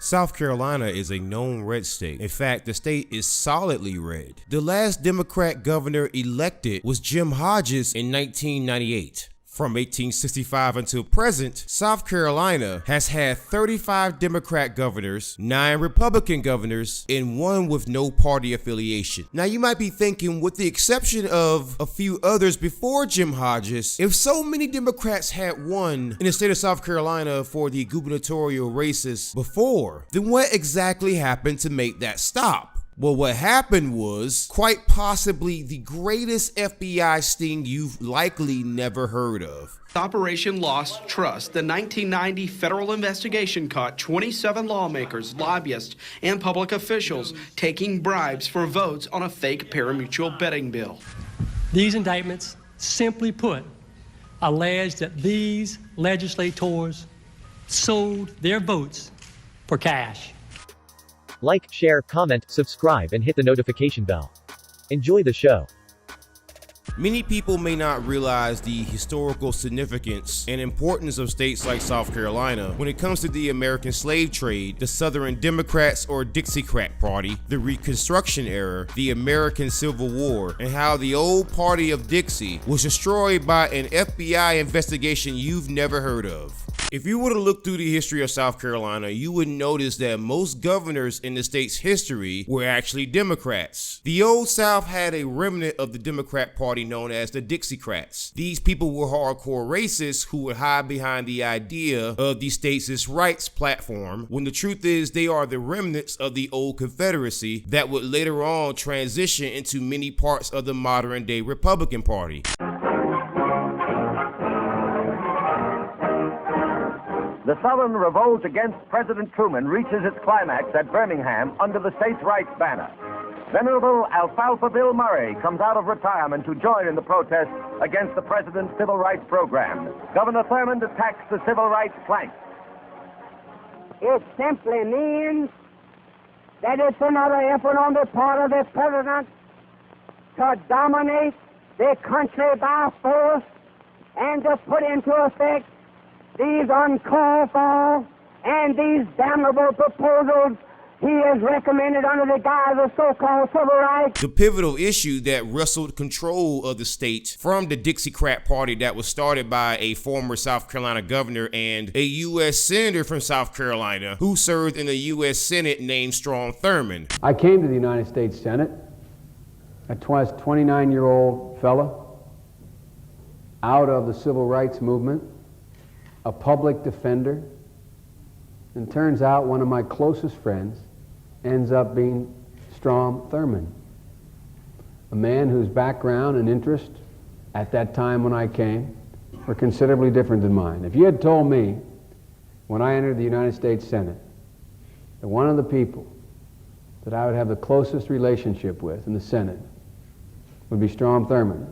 South Carolina is a known red state. In fact, the state is solidly red. The last Democrat governor elected was Jim Hodges in 1998. From 1865 until present, South Carolina has had 35 Democrat governors, 9 Republican governors, and 1 with no party affiliation. Now you might be thinking, with the exception of a few others before Jim Hodges, if so many Democrats had won in the state of South Carolina for the gubernatorial races before, then what exactly happened to make that stop? Well, what happened was quite possibly the greatest FBI sting you've likely never heard of. Operation Lost Trust, the 1990 federal investigation caught 27 lawmakers, lobbyists, and public officials taking bribes for votes on a fake parimutuel betting bill. These indictments, simply put, allege that these legislators sold their votes for cash. Like, share, comment, subscribe, and hit the notification bell. Enjoy the show. Many people may not realize the historical significance and importance of states like South Carolina when it comes to the American slave trade, the Southern Democrats or Dixiecrat Party, the Reconstruction era, the American Civil War, and how the old party of Dixie was destroyed by an FBI investigation you've never heard of. If you were to look through the history of South Carolina, you would notice that most governors in the state's history were actually Democrats. The Old South had a remnant of the Democrat Party known as the Dixiecrats. These people were hardcore racists who would hide behind the idea of the states' rights platform, when the truth is they are the remnants of the old Confederacy that would later on transition into many parts of the modern day Republican Party. The Southern revolt against President Truman reaches its climax at Birmingham under the states' rights banner. Venerable Alfalfa Bill Murray comes out of retirement to join in the protest against the president's civil rights program. Governor Thurmond attacks the civil rights plank. It simply means that it's another effort on the part of the president to dominate the country by force and to put into effect these uncalled for and these damnable proposals he has recommended under the guise of so-called civil rights. The pivotal issue that wrestled control of the state from the Dixiecrat Party that was started by a former South Carolina governor and a U.S. senator from South Carolina who served in the U.S. Senate named Strom Thurmond. I came to the United States Senate, a 29-year-old fella out of the civil rights movement, a public defender, and turns out one of my closest friends ends up being Strom Thurmond, a man whose background and interest at that time when I came were considerably different than mine. If you had told me when I entered the United States Senate that one of the people that I would have the closest relationship with in the Senate would be Strom Thurmond,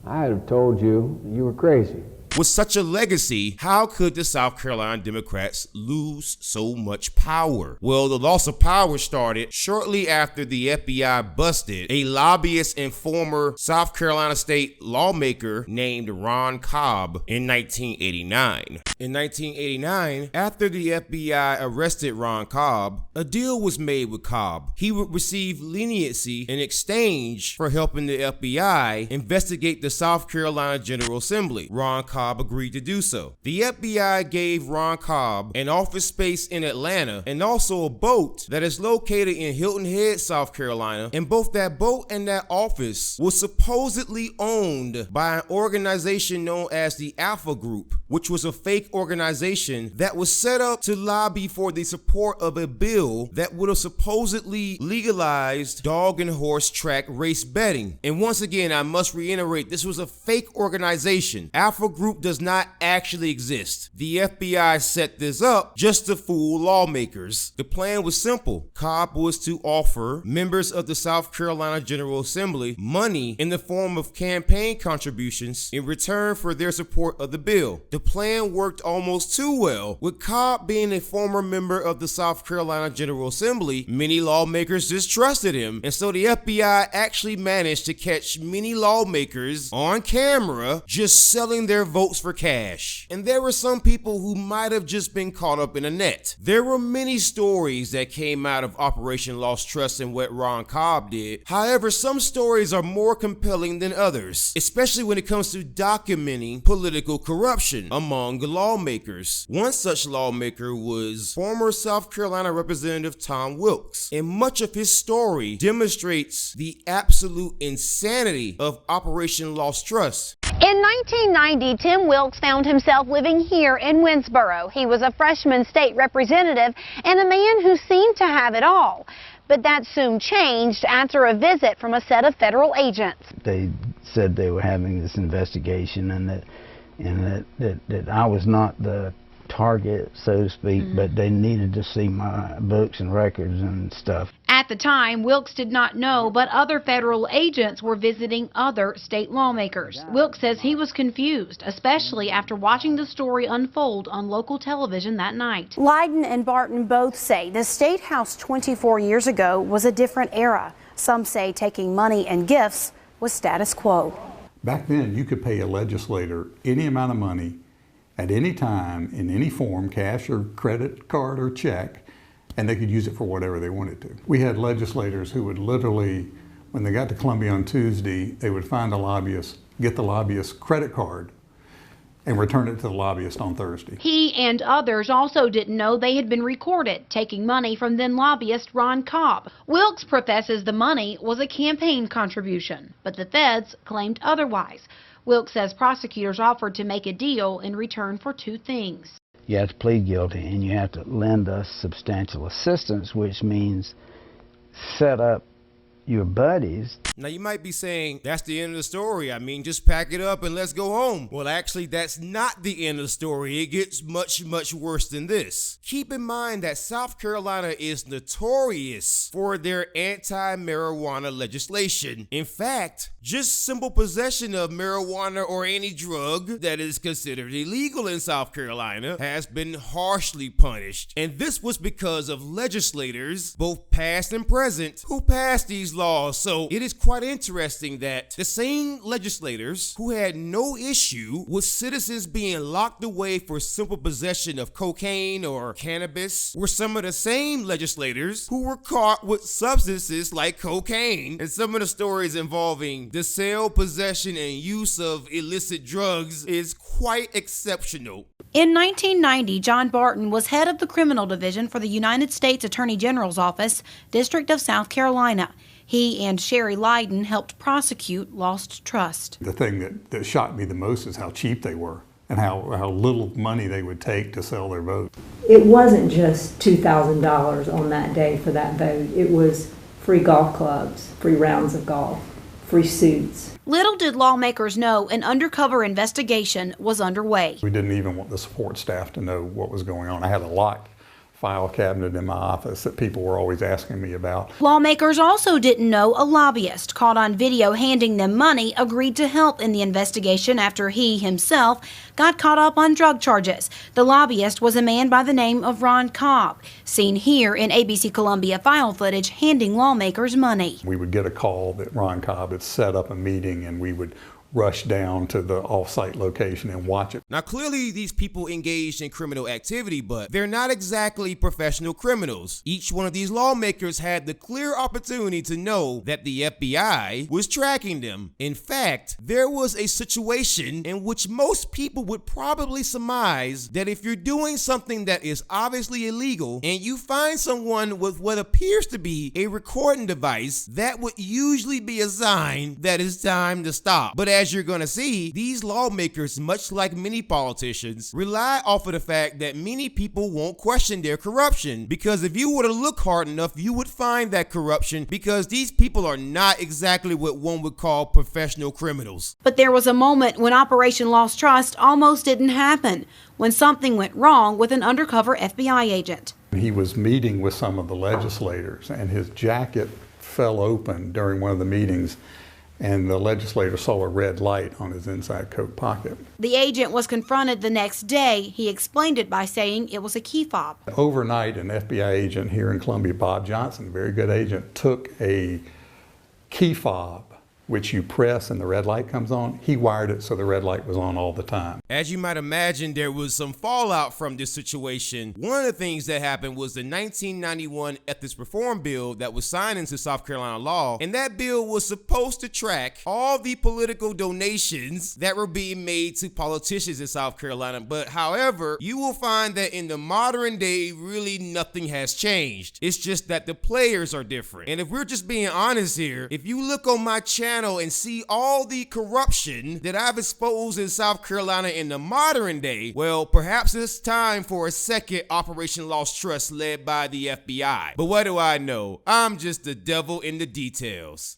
I'd have told you you were crazy. With such a legacy, how could the South Carolina Democrats lose so much power? Well, the loss of power started shortly after the FBI busted a lobbyist and former South Carolina state lawmaker named Ron Cobb in 1989. In 1989, after the FBI arrested Ron Cobb, a deal was made with Cobb. He would receive leniency in exchange for helping the FBI investigate the South Carolina General Assembly. Ron Cobb agreed to do so. The FBI gave Ron Cobb an office space in Atlanta and also a boat that is located in Hilton Head, South Carolina, and both that boat and that office was supposedly owned by an organization known as the Alpha Group, which was a fake organization that was set up to lobby for the support of a bill that would have supposedly legalized dog and horse track race betting. And once again, I must reiterate, this was a fake organization. Alpha Group does not actually exist. The FBI set this up just to fool lawmakers. The plan was simple. Cobb was to offer members of the South Carolina General Assembly money in the form of campaign contributions in return for their support of the bill. The plan worked almost too well. With Cobb being a former member of the South Carolina General Assembly, many lawmakers distrusted him, and so the FBI actually managed to catch many lawmakers on camera just selling their votes votes for cash. And there were some people who might have just been caught up in a net. There were many stories that came out of Operation Lost Trust and what Ron Cobb did. However, some stories are more compelling than others, especially when it comes to documenting political corruption among lawmakers. One such lawmaker was former South Carolina Representative Tom Wilkes, and much of his story demonstrates the absolute insanity of Operation Lost Trust. In 1990, Tim Wilkes found himself living here in Winsboro. He was a freshman state representative and a man who seemed to have it all. But that soon changed after a visit from a set of federal agents. They said they were having this investigation and that I was not the target, so to speak, but they needed to see my books and records and stuff. At the time, Wilkes did not know, but other federal agents were visiting other state lawmakers. Wilkes says he was confused, especially after watching the story unfold on local television that night. Leiden and Barton both say the State House 24 years ago was a different era. Some say taking money and gifts was status quo. Back then, you could pay a legislator any amount of money at any time, in any form, cash or credit card or check, and they could use it for whatever they wanted to. We had legislators who would literally, when they got to Columbia on Tuesday, they would find a lobbyist, get the lobbyist's credit card, and return it to the lobbyist on Thursday. He and others also didn't know they had been recorded, taking money from then lobbyist Ron Cobb. Wilkes professes the money was a campaign contribution, but the feds claimed otherwise. Wilkes says prosecutors offered to make a deal in return for two things. You have to plead guilty and you have to lend us substantial assistance, which means set up your buddies. Now you might be saying, that's the end of the story. I mean, just pack it up and let's go home. Well, actually, that's not the end of the story. It gets much, much worse than this. Keep in mind that South Carolina is notorious for their anti-marijuana legislation. In fact, just simple possession of marijuana or any drug that is considered illegal in South Carolina has been harshly punished. And this was because of legislators, both past and present, who passed these laws. So it is quite interesting that the same legislators who had no issue with citizens being locked away for simple possession of cocaine or cannabis were some of the same legislators who were caught with substances like cocaine. And some of the stories involving the sale, possession, and use of illicit drugs is quite exceptional. In 1990, John Barton was head of the criminal division for the United States Attorney General's Office, District of South Carolina. He and Sherry Leiden helped prosecute Lost Trust. The thing that shocked me the most is how cheap they were and how little money they would take to sell their vote. It wasn't just $2,000 on that day for that vote. It was free golf clubs, free rounds of golf, free suits. Little did lawmakers know an undercover investigation was underway. We didn't even want the support staff to know what was going on. I had a locked file cabinet in my office that people were always asking me about. Lawmakers also didn't know a lobbyist caught on video handing them money agreed to help in the investigation after he himself got caught up on drug charges. The lobbyist was a man by the name of Ron Cobb, seen here in ABC Columbia file footage handing lawmakers money. We would get a call that Ron Cobb had set up a meeting and we would rush down to the off-site location and watch it. Now, clearly these people engaged in criminal activity, but they're not exactly professional criminals. Each one of these lawmakers had the clear opportunity to know that the FBI was tracking them. In fact, there was a situation in which most people would probably surmise that if you're doing something that is obviously illegal and you find someone with what appears to be a recording device, that would usually be a sign that it's time to stop. But as you're gonna see, these lawmakers, much like many politicians, rely off of the fact that many people won't question their corruption, because if you were to look hard enough, you would find that corruption, because these people are not exactly what one would call professional criminals. But there was a moment when Operation Lost Trust almost didn't happen, when something went wrong with an undercover FBI agent. He was meeting with some of the legislators and his jacket fell open during one of the meetings, and the legislator saw a red light on his inside coat pocket. The agent was confronted the next day. He explained it by saying it was a key fob. Overnight, an FBI agent here in Columbia, Bob Johnson, a very good agent, took a key fob which you press and the red light comes on. He wired it so the red light was on all the time. As you might imagine, there was some fallout from this situation. One of the things that happened was the 1991 Ethics Reform Bill that was signed into South Carolina law, and that bill was supposed to track all the political donations that were being made to politicians in South Carolina. But however, you will find that in the modern day, really nothing has changed. It's just that the players are different. And if we're just being honest here, if you look on my channel and see all the corruption that I've exposed in South Carolina in the modern day, well, perhaps it's time for a second Operation Lost Trust led by the FBI. But what do I know? I'm just the devil in the details.